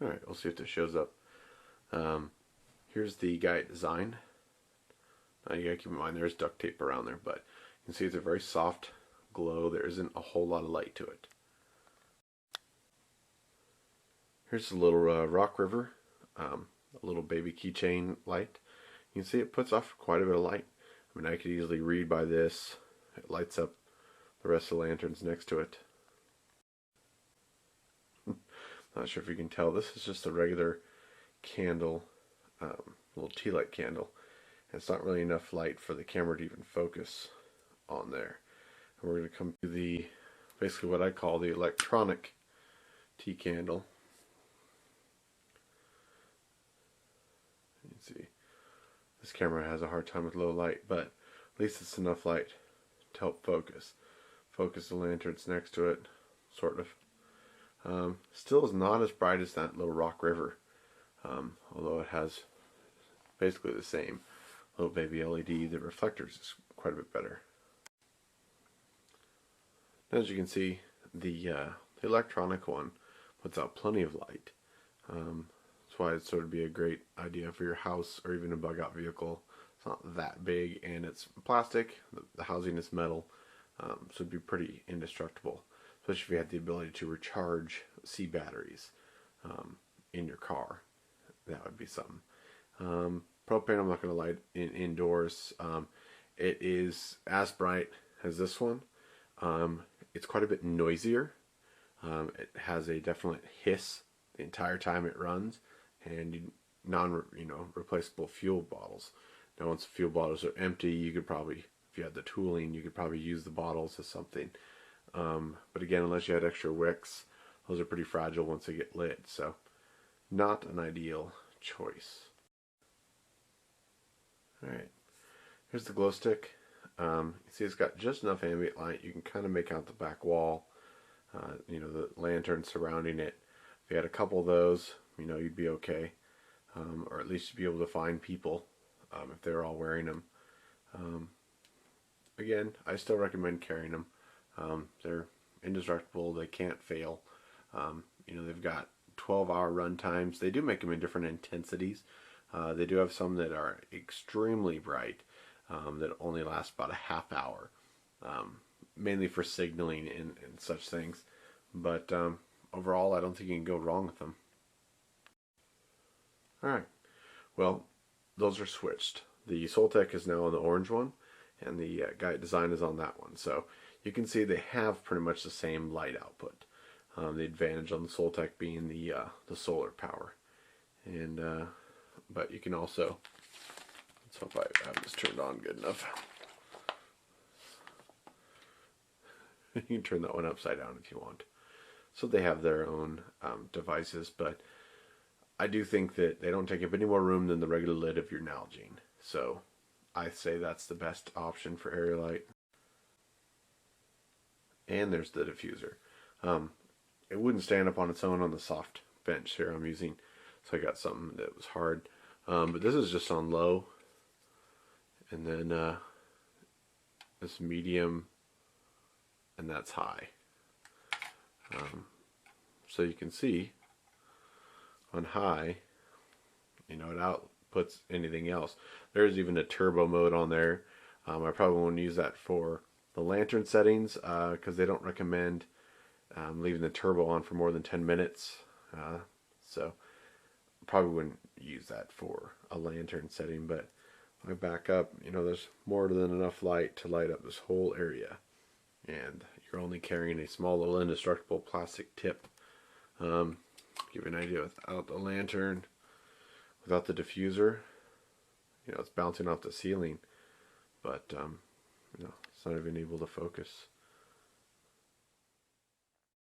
Alright, we'll see if this shows up. Here's the guide design. Now you gotta keep in mind there's duct tape around there, but you can see it's a very soft glow. There isn't a whole lot of light to it. Here's the little Rock River, a little baby keychain light. You can see it puts off quite a bit of light. I mean, I could easily read by this. It lights up the rest of the lanterns next to it. Not sure if you can tell, this is just a regular candle, little tea light candle. And it's not really enough light for the camera to even focus on there. And we're going to come to the, basically what I call the electronic tea candle. You can see this camera has a hard time with low light, but at least it's enough light to help focus the lanterns next to it, sort of. Still is not as bright as that little Rock River, although it has basically the same little baby LED. The reflectors is quite a bit better. As you can see, the electronic one puts out plenty of light. That's why it'd sort of be a great idea for your house or even a bug out vehicle. It's not that big, and it's plastic. The housing is metal, so it'd be pretty indestructible, especially if you had the ability to recharge C batteries in your car. That would be something. Propane, I'm not going to light indoors. It is as bright as this one. It's quite a bit noisier. It has a definite hiss the entire time it runs, and replaceable fuel bottles. Now, once the fuel bottles are empty, you could probably, if you had the tooling, you could probably use the bottles as something. But again, unless you had extra wicks, those are pretty fragile once they get lit, so not an ideal choice. Alright, here's the glow stick. You see it's got just enough ambient light. You can kind of make out the back wall, the lantern surrounding it. If you had a couple of those, you'd be okay. Or at least you'd be able to find people if they're all wearing them. Again, I still recommend carrying them. They're indestructible. They can't fail. They've got 12-hour run times. They do make them in different intensities. They do have some that are extremely bright that only last about a half hour, mainly for signaling and such things. But overall, I don't think you can go wrong with them. Alright, well, those are switched. The Soltec is now on the orange one, and the guide design is on that one. So you can see they have pretty much the same light output. The advantage on the Soltec being the solar power. And but you can also, let's hope I have this turned on good enough. You can turn that one upside down if you want. So they have their own devices, but I do think that they don't take up any more room than the regular lid of your Nalgene. So I say that's the best option for area light. And there's the diffuser. It wouldn't stand up on its own on the soft bench here I'm using, so I got something that was hard. But this is just on low, and then this medium, and that's high. So you can see on high, it outputs anything else. There's even a turbo mode on there. I probably won't use that for the lantern settings because they don't recommend leaving the turbo on for more than 10 minutes. So probably wouldn't use that for a lantern setting, but if I back up, there's more than enough light to light up this whole area, and you're only carrying a small little indestructible plastic tip. Give you an idea, without the lantern, without the diffuser, it's bouncing off the ceiling, but it's not even able to focus.